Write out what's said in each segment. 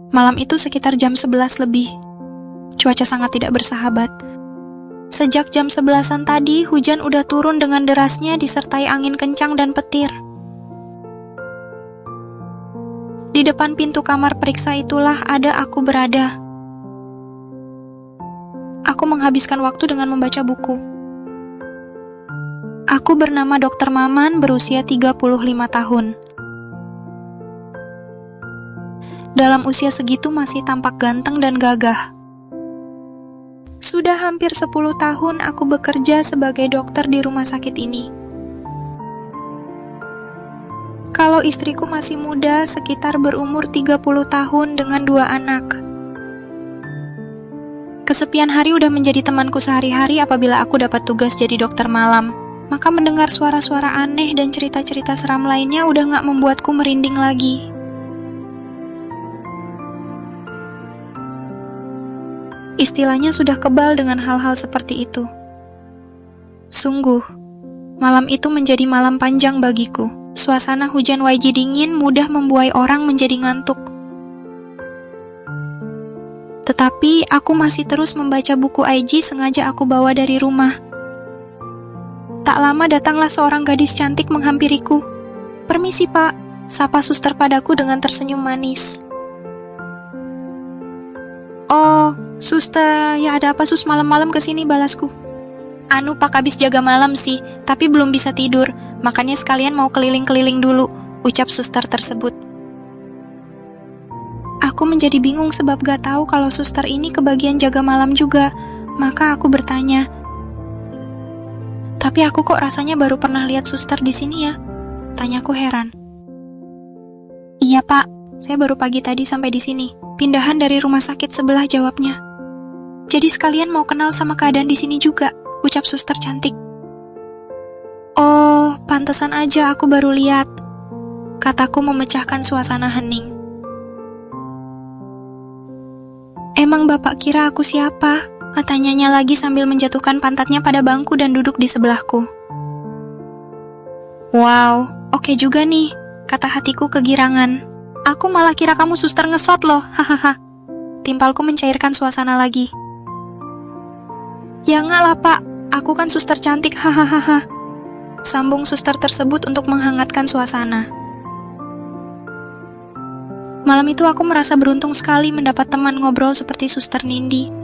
Malam itu sekitar jam 11 lebih. Cuaca sangat tidak bersahabat. Sejak jam 11-an tadi, hujan udah turun dengan derasnya disertai angin kencang dan petir. Di depan pintu kamar periksa itulah aku berada. Aku menghabiskan waktu dengan membaca buku. Aku bernama Dr. Maman, berusia 35 tahun. Dalam usia segitu masih tampak ganteng dan gagah. Sudah hampir 10 tahun aku bekerja sebagai dokter di rumah sakit ini. Kalau istriku masih muda, sekitar berumur 30 tahun dengan 2 anak. Kesepian hari udah menjadi temanku sehari-hari apabila aku dapat tugas jadi dokter malam. Maka mendengar suara-suara aneh dan cerita-cerita seram lainnya udah gak membuatku merinding lagi. Istilahnya sudah kebal dengan hal-hal seperti itu. Sungguh, malam itu menjadi malam panjang bagiku. Suasana hujan YG dingin mudah membuai orang menjadi ngantuk. Tetapi aku masih terus membaca buku IG sengaja aku bawa dari rumah. Tak lama datanglah seorang gadis cantik menghampiriku. "Permisi, Pak," sapa suster padaku dengan tersenyum manis. "Oh, suster, ya ada apa sus malam-malam kesini?" balasku. "Anu Pak, habis jaga malam sih, tapi belum bisa tidur, makanya sekalian mau keliling-keliling dulu," ucap suster tersebut. Aku menjadi bingung sebab gak tahu kalau suster ini kebagian jaga malam juga, maka aku bertanya, "Tapi aku kok rasanya baru pernah lihat suster di sini ya?" tanyaku heran. "Iya Pak, saya baru pagi tadi sampai di sini, pindahan dari rumah sakit sebelah," jawabnya. "Jadi sekalian mau kenal sama keadaan di sini juga," ucap suster cantik. "Oh, pantesan aja aku baru lihat," kataku memecahkan suasana hening. "Emang Bapak kira aku siapa?" tanyanya lagi sambil menjatuhkan pantatnya pada bangku dan duduk di sebelahku. "Wow, oke juga nih," kata hatiku kegirangan. "Aku malah kira kamu suster ngesot loh, hahaha." Timpalku mencairkan suasana lagi. "Ya enggak lah Pak, aku kan suster cantik, hahaha," sambung suster tersebut untuk menghangatkan suasana. Malam itu aku merasa beruntung sekali mendapat teman ngobrol seperti suster Nindi.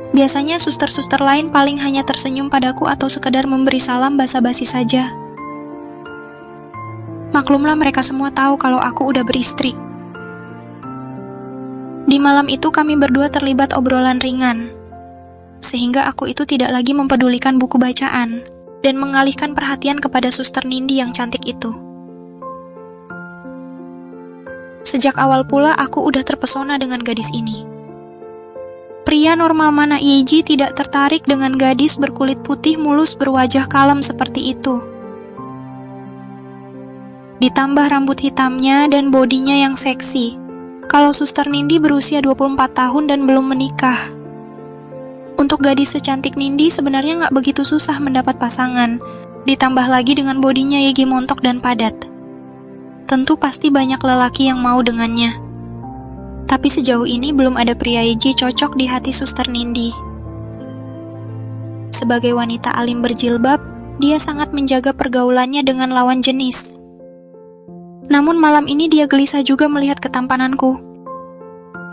Biasanya suster-suster lain paling hanya tersenyum padaku atau sekedar memberi salam basa-basi saja. Maklumlah mereka semua tahu kalau aku udah beristri. Di malam itu kami berdua terlibat obrolan ringan, sehingga aku itu tidak lagi mempedulikan buku bacaan dan mengalihkan perhatian kepada suster Nindi yang cantik itu. Sejak awal pula aku udah terpesona dengan gadis ini. Pria normal mana YG tidak tertarik dengan gadis berkulit putih mulus berwajah kalem seperti itu. Ditambah rambut hitamnya dan bodinya yang seksi. Kalau suster Nindi berusia 24 tahun dan belum menikah. Untuk gadis secantik Nindi sebenarnya nggak begitu susah mendapat pasangan. Ditambah lagi dengan bodinya YG montok dan padat. Tentu pasti banyak lelaki yang mau dengannya. Tapi sejauh ini belum ada pria YG cocok di hati suster Nindi. Sebagai wanita alim berjilbab, dia sangat menjaga pergaulannya dengan lawan jenis. Namun malam ini dia gelisah juga melihat ketampananku.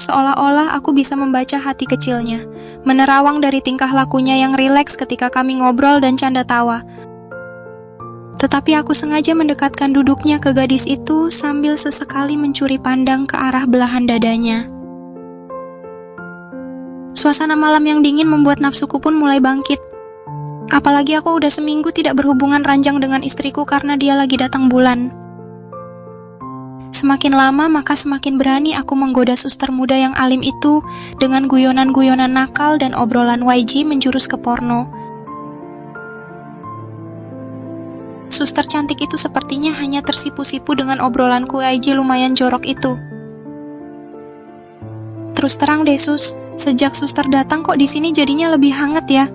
Seolah-olah aku bisa membaca hati kecilnya, menerawang dari tingkah lakunya yang rileks ketika kami ngobrol dan canda tawa. Tetapi aku sengaja mendekatkan duduknya ke gadis itu sambil sesekali mencuri pandang ke arah belahan dadanya. Suasana malam yang dingin membuat nafsuku pun mulai bangkit. Apalagi aku udah seminggu tidak berhubungan ranjang dengan istriku karena dia lagi datang bulan. Semakin lama maka semakin berani aku menggoda suster muda yang alim itu dengan guyonan-guyonan nakal dan obrolan YG menjurus ke porno. Suster cantik itu sepertinya hanya tersipu-sipu dengan obrolanku YG lumayan jorok itu. "Terus terang deh sus, sejak suster datang kok di sini jadinya lebih hangat ya?"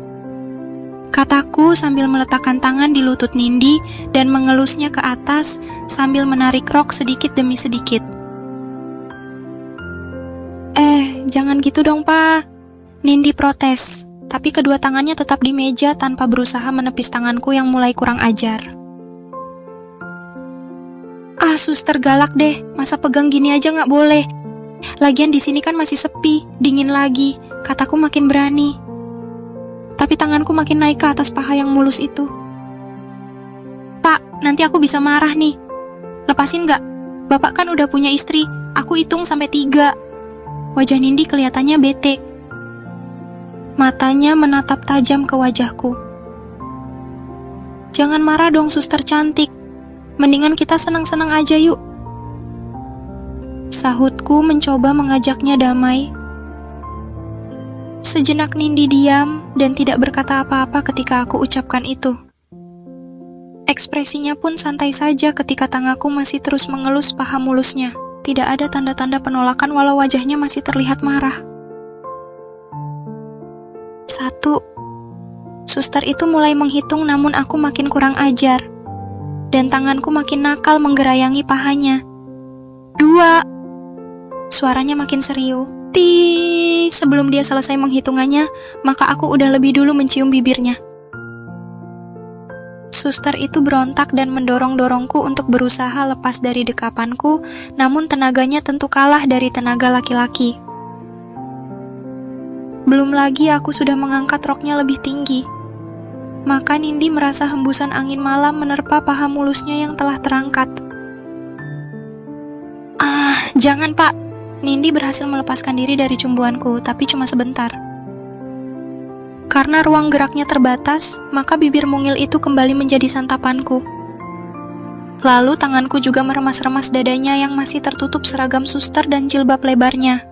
kataku sambil meletakkan tangan di lutut Nindi dan mengelusnya ke atas sambil menarik rok sedikit demi sedikit. Jangan gitu dong, Pak. Nindi protes, tapi kedua tangannya tetap di meja tanpa berusaha menepis tanganku yang mulai kurang ajar. Ah, suster galak deh, masa pegang gini aja nggak boleh. Lagian di sini kan masih sepi, dingin lagi, kataku makin berani. Tapi tanganku makin naik ke atas paha yang mulus itu. Pak, nanti aku bisa marah nih. Lepasin nggak? Bapak kan udah punya istri, aku hitung sampai 3. Wajah Nindi kelihatannya bete. Matanya menatap tajam ke wajahku. Jangan marah dong, suster cantik. Mendingan kita senang-senang aja yuk. Sahutku mencoba mengajaknya damai. Sejenak Nindi diam dan tidak berkata apa-apa ketika aku ucapkan itu. Ekspresinya pun santai saja ketika tanganku masih terus mengelus paha mulusnya. Tidak ada tanda-tanda penolakan walau wajahnya masih terlihat marah. 1. Suster itu mulai menghitung namun aku makin kurang ajar. Dan tanganku makin nakal menggerayangi pahanya. 2. Suaranya makin serius. Sebelum dia selesai menghitungannya, maka aku udah lebih dulu mencium bibirnya. Suster itu berontak dan mendorong-dorongku untuk berusaha lepas dari dekapanku, namun tenaganya tentu kalah dari tenaga laki-laki. Belum lagi aku sudah mengangkat roknya lebih tinggi. Maka Nindi merasa hembusan angin malam menerpa paha mulusnya yang telah terangkat. Ah, jangan Pak. Nindi berhasil melepaskan diri dari cumbuanku, tapi cuma sebentar. Karena ruang geraknya terbatas, maka bibir mungil itu kembali menjadi santapanku. Lalu tanganku juga meremas-remas dadanya yang masih tertutup seragam suster dan jilbab lebarnya.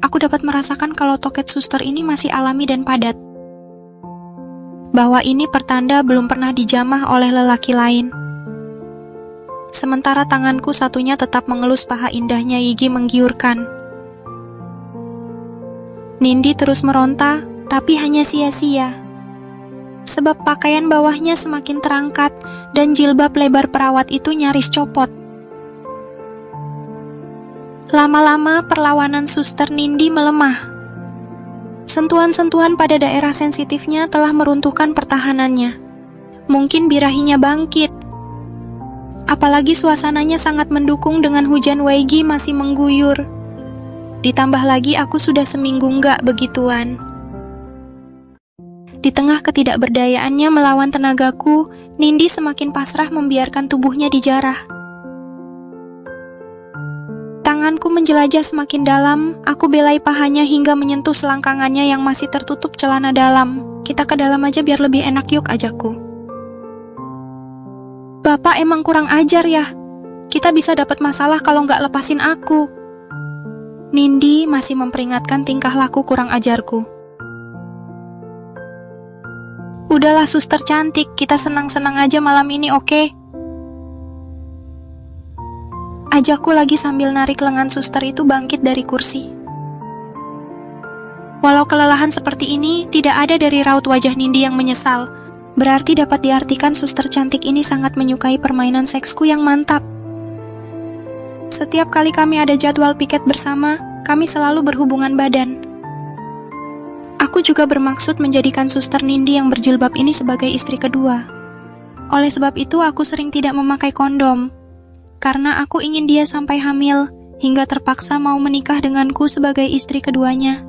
Aku dapat merasakan kalau toket suster ini masih alami dan padat. Bahwa ini pertanda belum pernah dijamah oleh lelaki lain. Sementara tanganku satunya tetap mengelus paha indahnya Yigi menggiurkan. Nindi terus meronta, tapi hanya sia-sia. Sebab pakaian bawahnya semakin terangkat dan jilbab lebar perawat itu nyaris copot. Lama-lama perlawanan suster Nindi melemah. Sentuhan-sentuhan pada daerah sensitifnya telah meruntuhkan pertahanannya. Mungkin birahinya bangkit. Apalagi suasananya sangat mendukung dengan hujan Weigi masih mengguyur. Ditambah lagi aku sudah seminggu nggak begituan. Di tengah ketidakberdayaannya melawan tenagaku, Nindi semakin pasrah membiarkan tubuhnya dijarah. Tanganku menjelajah semakin dalam, aku belai pahanya hingga menyentuh selangkangannya yang masih tertutup celana dalam. Kita ke dalam aja biar lebih enak yuk, ajakku. Bapak emang kurang ajar ya. Kita bisa dapat masalah kalau nggak lepasin aku. Nindi masih memperingatkan tingkah laku kurang ajarku. Udahlah suster cantik, kita senang-senang aja malam ini, oke? Ajakku lagi sambil narik lengan suster itu bangkit dari kursi. Walau kelelahan seperti ini, tidak ada dari raut wajah Nindi yang menyesal. Berarti dapat diartikan suster cantik ini sangat menyukai permainan seksku yang mantap. Setiap kali kami ada jadwal piket bersama, kami selalu berhubungan badan. Aku juga bermaksud menjadikan suster Nindi yang berjilbab ini sebagai istri kedua. Oleh sebab itu aku sering tidak memakai kondom. Karena aku ingin dia sampai hamil, hingga terpaksa mau menikah denganku sebagai istri keduanya.